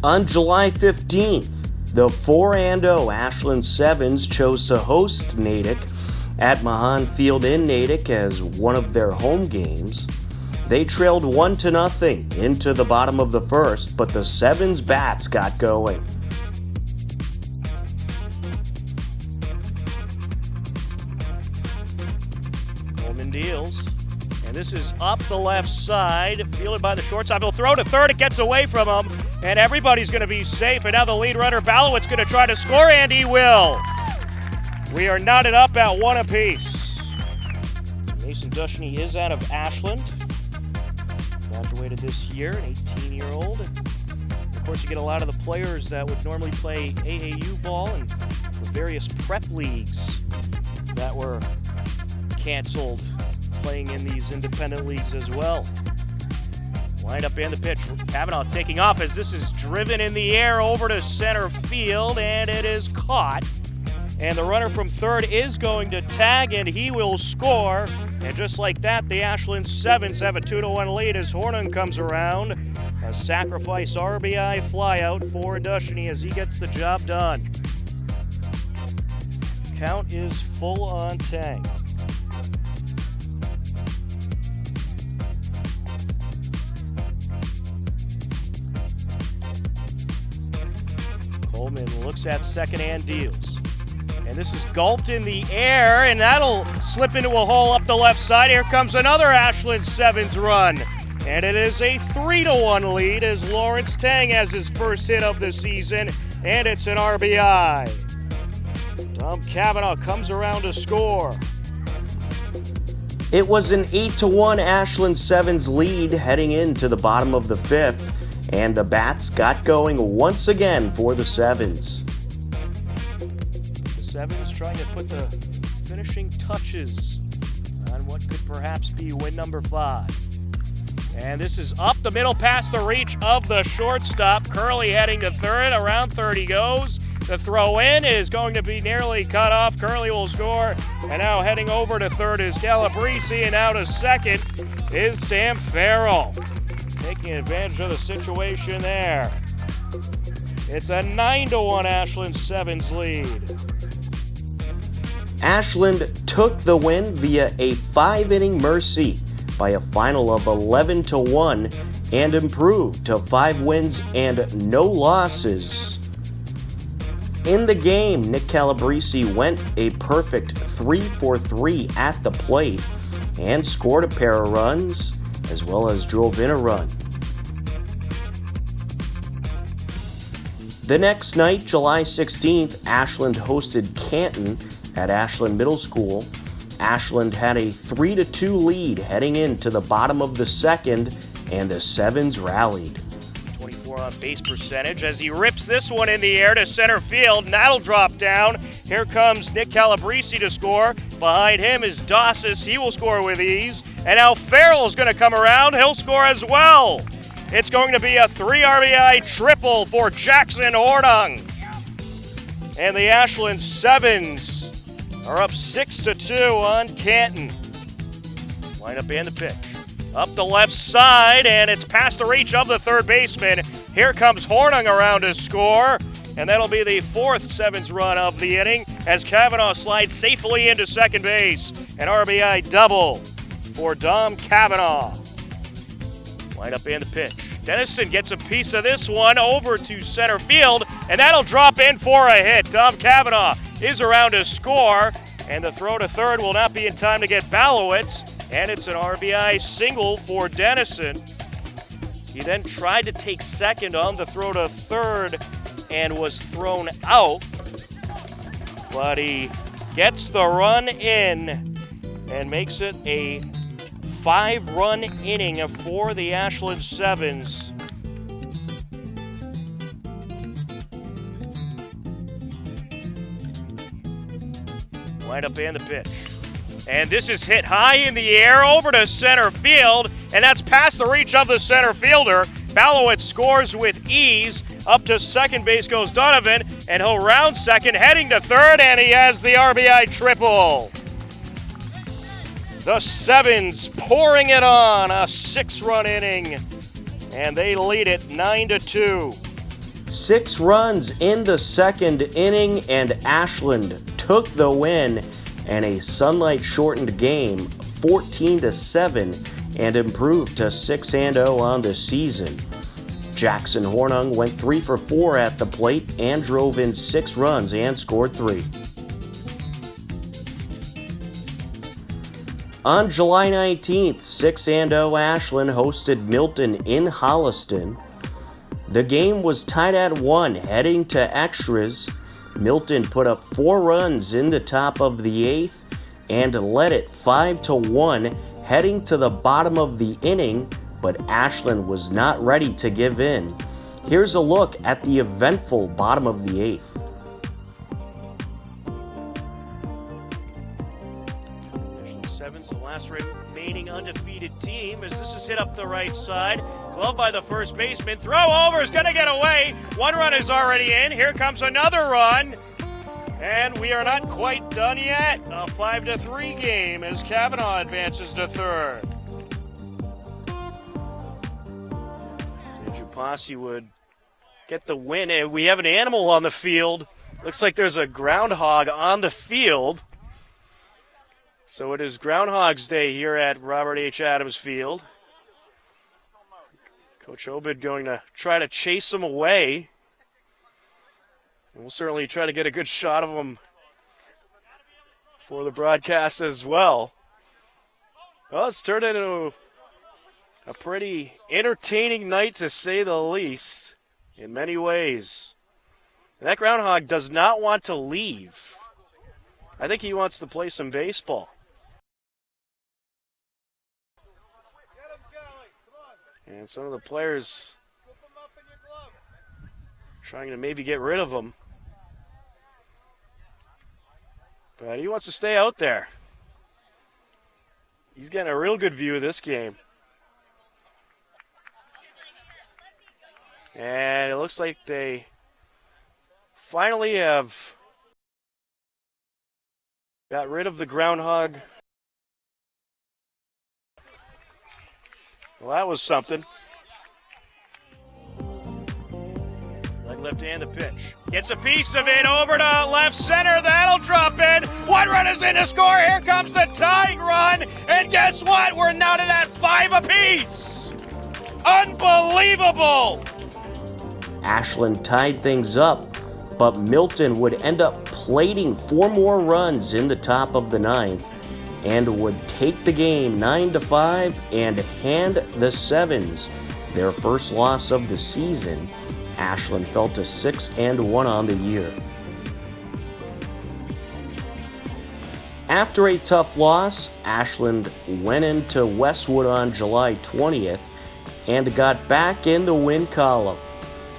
On July 15th, the 4-0 Ashland 7's chose to host Natick at Mahan Field in Natick as one of their home games. They trailed 1-0 into the bottom of the first, but the 7's bats got going. Coleman deals, and this is up the left side, fielded by the shortstop. He'll throw to third, it gets away from him, and everybody's going to be safe. And now the lead runner, Balowit's going to try to score, and he will. We are knotted up at 1 apiece. Mason Dushny is out of Ashland. Graduated this year, an 18-year-old. Of course, you get a lot of the players that would normally play AAU ball and the various prep leagues that were canceled, playing in these independent leagues as well. Lined up in the pitch. Kavanaugh taking off as this is driven in the air over to center field, and it is caught. And the runner from third is going to tag, and he will score. And just like that, the Ashland 7's have a 2-1 lead as Hornung comes around. A sacrifice RBI flyout for Dushny as he gets the job done. Count is full on Tang. Coleman looks at second and deals. And this is gulped in the air, and that'll slip into a hole up the left side. Here comes another Ashland 7's run. And it is a 3-1 lead as Lawrence Tang has his first hit of the season, and it's an RBI. Tom Kavanaugh comes around to score. It was an 8-1 Ashland 7's lead heading into the bottom of the fifth, and the bats got going once again for the 7's. 7's trying to put the finishing touches on what could perhaps be win number 5. And this is up the middle past the reach of the shortstop. Curley heading to third. Around third he goes. The throw in is going to be nearly cut off. Curley will score. And now heading over to third is Calabrese. And now to second is Sam Farrell. Taking advantage of the situation there. It's a 9-1 Ashland 7's lead. Ashland took the win via a 5-inning mercy by a final of 11-1 and improved to 5 wins and no losses. In the game, Nick Calabrese went a perfect 3-for-3 at the plate and scored a pair of runs as well as drove in a run. The next night, July 16th, Ashland hosted Canton at Ashland Middle School. Ashland had a 3-2 lead heading into the bottom of the second, and the 7's rallied. 24 on base percentage as he rips this one in the air to center field, and that'll drop down. Here comes Nick Calabrese to score. Behind him is Dossis. He will score with ease. And now Farrell's going to come around. He'll score as well. It's going to be a 3 RBI triple for Jackson Hornung. And the Ashland 7's are up 6-2 on Canton. Line up and the pitch. Up the left side, and it's past the reach of the third baseman. Here comes Hornung around to score, and that'll be the 4th 7's run of the inning as Kavanaugh slides safely into second base. An RBI double for Dom Kavanaugh. Line up and the pitch. Dennison gets a piece of this one over to center field, and that'll drop in for a hit. Dom Kavanaugh is around to score, and the throw to third will not be in time to get Balowitz, and it's an RBI single for Dennison. He then tried to take second on the throw to third and was thrown out, but he gets the run in and makes it a 5-run inning for the Ashland 7's. Line up and the pitch. And this is hit high in the air over to center field, and that's past the reach of the center fielder. Balowitz scores with ease. Up to second base goes Donovan, and he'll round second, heading to third, and he has the RBI triple. The 7's pouring it on, a 6-run inning, and they lead it 9-2. 6 runs in the second inning, and Ashland took the win in a sunlight-shortened game, 14-7, and improved to 6-0 on the season. Jackson Hornung went 3 for 4 at the plate and drove in 6 runs and scored 3. On July 19th, 6-0 Ashland hosted Milton in Holliston. The game was tied at 1 heading to extras. Milton put up 4 runs in the top of the 8th and led it 5-1 heading to the bottom of the inning, but Ashland was not ready to give in. Here's a look at the eventful bottom of the 8th. Ashland 7's the last remaining undefeated team as this is hit up the right side. Glove by the first baseman. Throw over is going to get away. 1 run is already in. Here comes another run. And we are not quite done yet. A 5-3 game as Kavanaugh advances to third. Posse would get the win, and we have an animal on the field. Looks like there's a groundhog on the field. So it is Groundhog's Day here at Robert H. Adams Field. Coach Obid going to try to chase him away. And we'll certainly try to get a good shot of him for the broadcast as well. Well, it's turned into a pretty entertaining night, to say the least, in many ways. And that groundhog does not want to leave. I think he wants to play some baseball. And some of the players trying to maybe get rid of him. But he wants to stay out there. He's getting a real good view of this game. And it looks like they finally have got rid of the groundhog. Well, that was something. Leg left hand to pitch. Gets a piece of it over to left center. That'll drop in. 1 run is in to score. Here comes the tying run. And guess what? We're knotted at 5 apiece. Unbelievable. Ashland tied things up, but Milton would end up plating 4 more runs in the top of the 9th and would take the game 9-5 and hand the 7's their first loss of the season. Ashland fell to 6-1 on the year. After a tough loss, Ashland went into Westwood on July 20th and got back in the win column.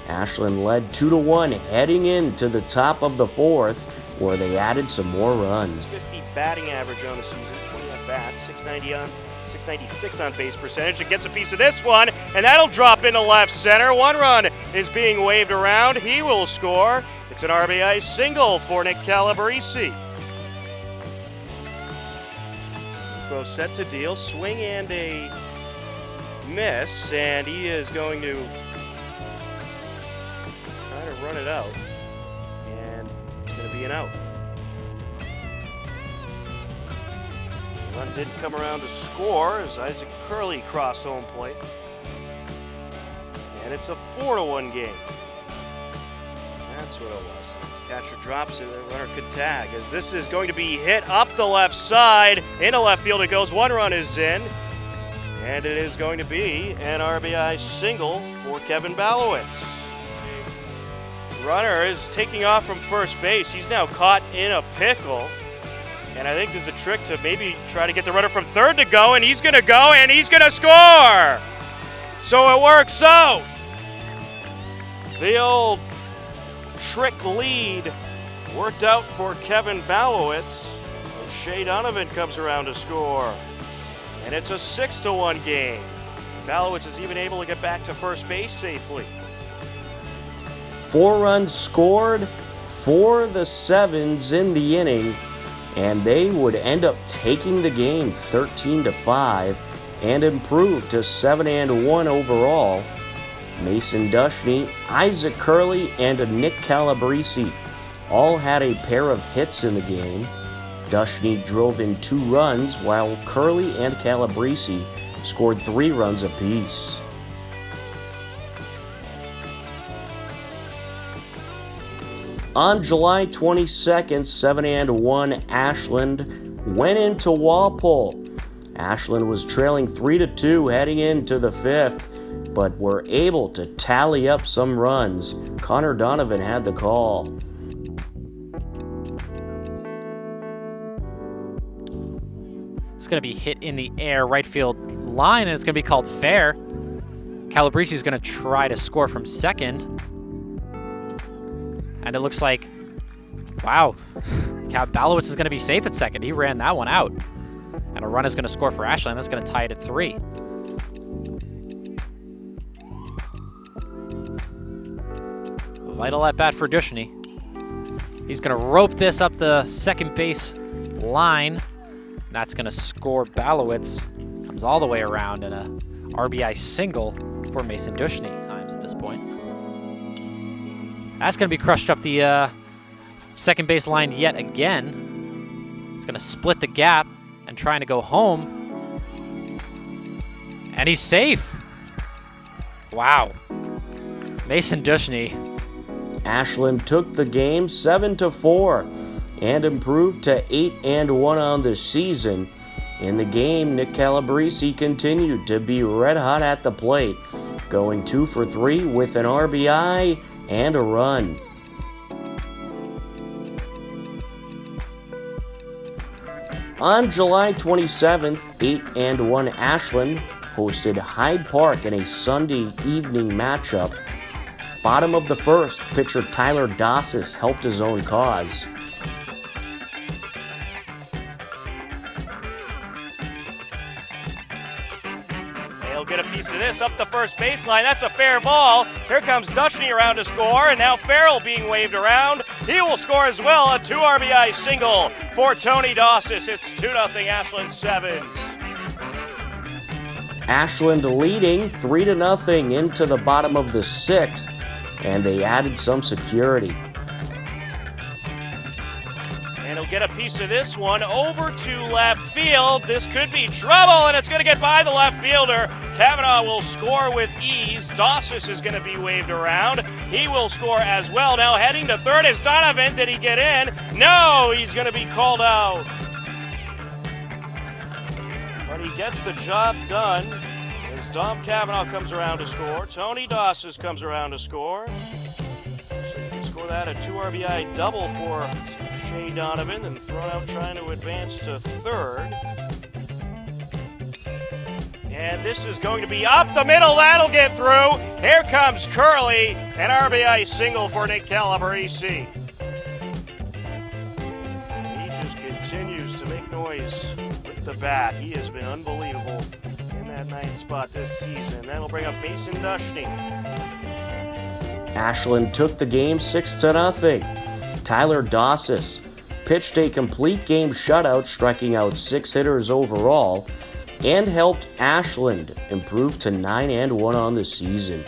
Ashland led 2-1 heading into the top of the 4th, where they added some more runs. 50 batting average on the season, 20 at bats, 696 on base percentage. It gets a piece of this one, and that'll drop into left center. 1 run is being waved around. He will score. It's an RBI single for Nick Calabrese. Throw set to deal, swing and a miss, and he is going to run it out, and it's going to be an out. The run didn't come around to score as Isaac Curley crossed home plate, and it's a 4-1 game. That's what it was. The catcher drops it, the runner could tag, as this is going to be hit up the left side. Into left field it goes. 1 run is in, and it is going to be an RBI single for Kevin Balowitz. Runner is taking off from first base. He's now caught in a pickle. And I think there's a trick to maybe try to get the runner from third to go, and he's going to go, and he's going to score. So it works out. The old trick lead worked out for Kevin Balowitz. And Shea Donovan comes around to score. And it's a 6-1 game. Balowitz is even able to get back to first base safely. 4 runs scored for the 7's in the inning, and they would end up taking the game 13-5 and improve to 7-1 overall. Mason Dushney, Isaac Curley, and Nick Calabrese all had a pair of hits in the game. Dushney drove in 2 runs, while Curley and Calabrese scored 3 runs apiece. On July 22nd, 7-1 Ashland went into Walpole. Ashland was trailing 3-2 heading into the 5th, but were able to tally up some runs. Connor Donovan had the call. It's going to be hit in the air, right field line, and it's going to be called fair. Calabrese is going to try to score from second. And it looks like, wow, Balowitz is going to be safe at second. He ran that one out. And a run is going to score for Ashland. That's going to tie it at 3. Vital at bat for Dushney. He's going to rope this up the second base line. That's going to score Balowitz. Comes all the way around, and a RBI single for Mason Dushney times at this point. That's going to be crushed up the second base line yet again. It's going to split the gap and trying to go home. And he's safe. Wow. Mason Dushney. Ashland took the game 7-4 and improved to 8-1 on the season. In the game, Nick Calabrese continued to be red hot at the plate, going 2 for 3 with an RBI and a run. On July 27th, 8-1 Ashland hosted Hyde Park in a Sunday evening matchup. Bottom of the first, pitcher Tyler Dossis helped his own cause. They'll get a piece of this up the first baseline. That's a fair ball. Here comes Dushney around to score, and now Farrell being waved around. He will score as well, a 2 RBI single for Tony Dossis. It's 2-0 Ashland 7's. Ashland leading 3-0 into the bottom of the 6th, and they added some security. And he'll get a piece of this one over to left field. This could be trouble, and it's going to get by the left fielder. Kavanaugh will score with ease. Dossis is going to be waved around. He will score as well. Now heading to third is Donovan. Did he get in? No, he's going to be called out. But he gets the job done as Dom Kavanaugh comes around to score. Tony Dossis comes around to score. So you can score that, a 2 RBI double for Shea Donovan, and thrown out trying to advance to third. And this is going to be up the middle. That'll get through. Here comes Curley, an RBI single for Nick Calabrese. He just continues to make noise with the bat. He has been unbelievable in that 9th spot this season. That'll bring up Mason Dushney. Ashland took the game 6-0. Tyler Dossis pitched a complete game shutout, striking out 6 hitters overall, and helped Ashland improve to 9-1 on the season.